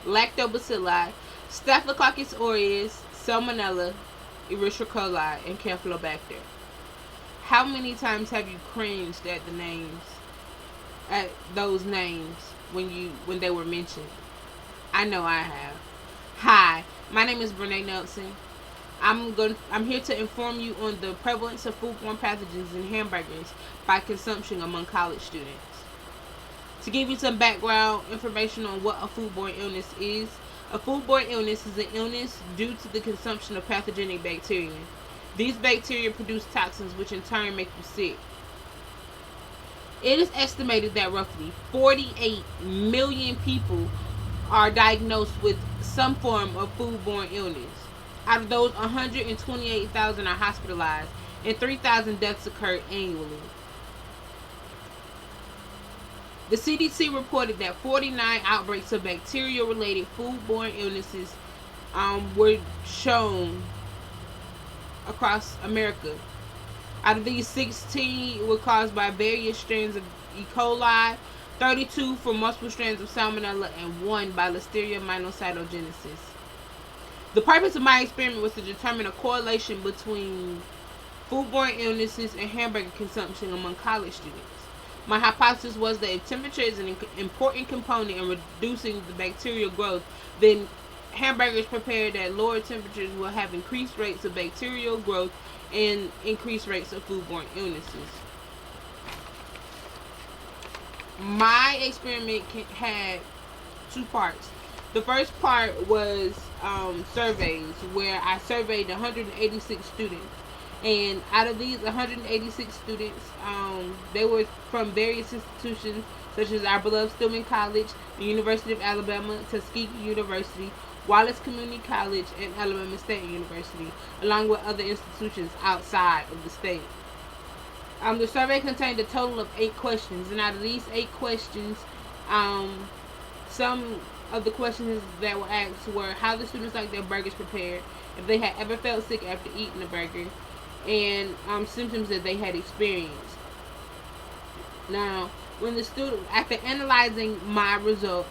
Lactobacilli, Staphylococcus aureus, Salmonella, Escherichia coli, and Campylobacter. How many times have you cringed at the names, at those names when they were mentioned? I know I have. Hi, my name is Brene Nelson. I'm here to inform you on the prevalence of foodborne pathogens in hamburgers by consumption among college students. To give you some background information on what a foodborne illness is, a foodborne illness is an illness due to the consumption of pathogenic bacteria. These bacteria produce toxins which in turn make you sick. It is estimated that roughly 48 million people are diagnosed with some form of foodborne illness. Out of those, 128,000 are hospitalized and 3,000 deaths occur annually. The CDC reported that 49 outbreaks of bacterial-related foodborne illnesses were shown across America. Out of these, 16 were caused by various strains of E. coli, 32 from multiple strands of Salmonella, and 1 by Listeria monocytogenesis. The purpose of my experiment was to determine a correlation between foodborne illnesses and hamburger consumption among college students. My hypothesis was that if temperature is an important component in reducing the bacterial growth, then hamburgers prepared at lower temperatures will have increased rates of bacterial growth and increased rates of foodborne illnesses. My experiment had 2 parts. The first part was surveys, where I surveyed 186 students. And out of these 186 students, they were from various institutions such as our beloved Stillman College, the University of Alabama, Tuskegee University, Wallace Community College, and Alabama State University, along with other institutions outside of the state. The survey contained a total of 8 questions, and out of these 8 questions, some of the questions that were asked were how the students like their burgers prepared, if they had ever felt sick after eating a burger, and symptoms that they had experienced. Now, when the student, after analyzing my results,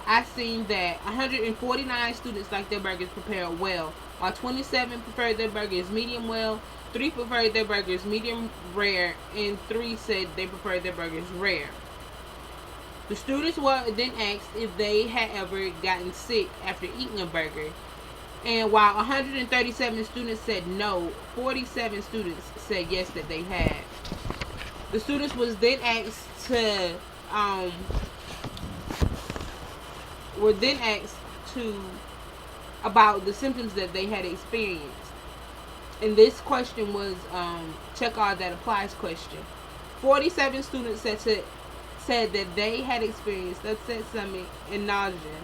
I seen that 149 students like their burgers prepared well, while 27 preferred their burgers medium well, 3 preferred their burgers medium rare, and 3 said they preferred their burgers rare. The students were then asked if they had ever gotten sick after eating a burger. And while 137 students said no, 47 students said yes that they had. The students was then asked about the symptoms that they had experienced. And this question was check all that applies question. 47 students said that they had experienced upset stomach and nausea.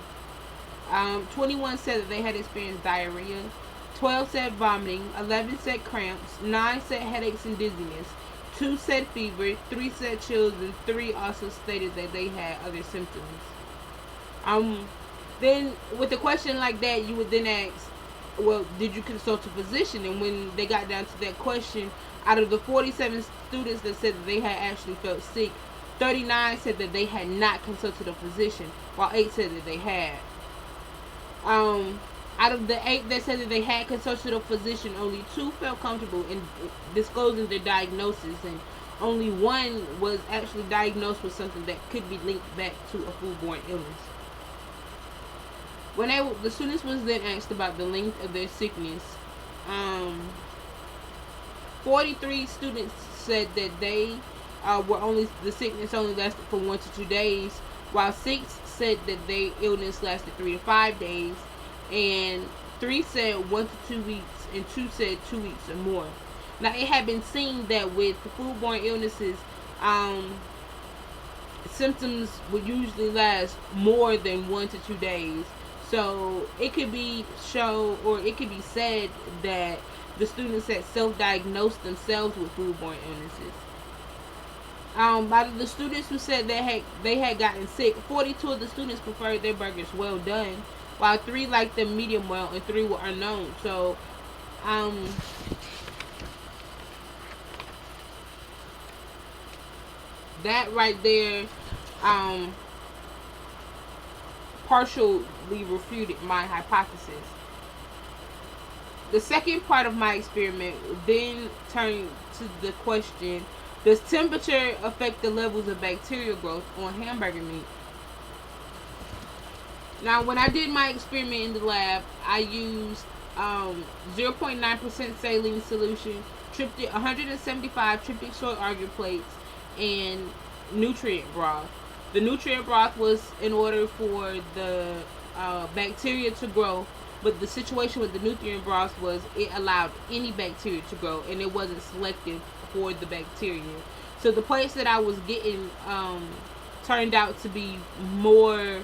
21 said that they had experienced diarrhea, 12 said vomiting, 11 said cramps, 9 said headaches and dizziness, 2 said fever, 3 said chills, and 3 also stated that they had other symptoms. Then with a question like that, you would then ask, well, did you consult a physician? And when they got down to that question, out of the 47 students that said that they had actually felt sick, 39 said that they had not consulted a physician, while 8 said that they had. Out of the 8 that said that they had consulted a physician, only 2 felt comfortable in disclosing their diagnosis, and only 1 was actually diagnosed with something that could be linked back to a foodborne illness. When the students was then asked about the length of their sickness, 43 students said that they the sickness only lasted for 1 to 2 days, while 6 said that their illness lasted 3 to 5 days, and 3 said 1 to 2 weeks, and 2 said 2 weeks or more. Now, it had been seen that with the foodborne illnesses, symptoms would usually last more than 1 to 2 days. So it could be said that the students had self-diagnosed themselves with foodborne illnesses. By the students who said they had gotten sick, 42 of the students preferred their burgers well done, while 3 liked them medium well and 3 were unknown. So, that right there partially refuted my hypothesis. The second part of my experiment then turned to the question, does temperature affect the levels of bacterial growth on hamburger meat? Now, when I did my experiment in the lab, I used 0.9% saline solution, 175 tryptic soy agar plates, and nutrient broth. The nutrient broth was in order for the bacteria to grow, but the situation with the nutrient broth was it allowed any bacteria to grow, and it wasn't selective for the bacteria. So the plates that I was getting turned out to be more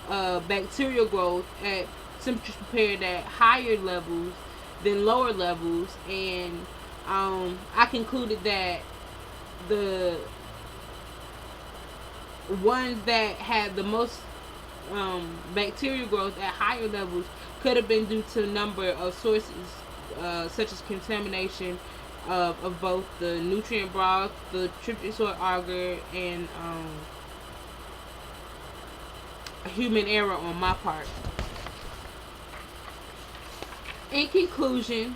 bacterial growth at temperatures prepared at higher levels than lower levels, and I concluded that the ones that had the most bacterial growth at higher levels could have been due to a number of sources, such as contamination of both the nutrient broth, the tryptic soy agar, and human error on my part. In conclusion,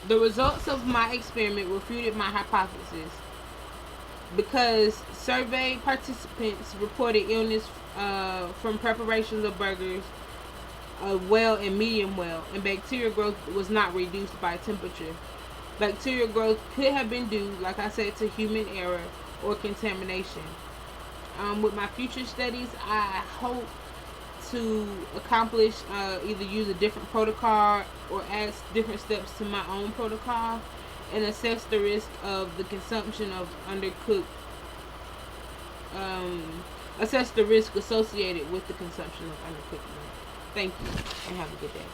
the results of my experiment refuted my hypothesis because survey participants reported illness from preparations of burgers, well and medium well, and bacterial growth was not reduced by temperature. Bacterial growth could have been due, like I said, to human error or contamination. With my future studies, I hope to accomplish either use a different protocol or add different steps to my own protocol and assess the risk of the consumption of undercooked, assess the risk associated with the consumption of undercooked meat. Thank you and have a good day.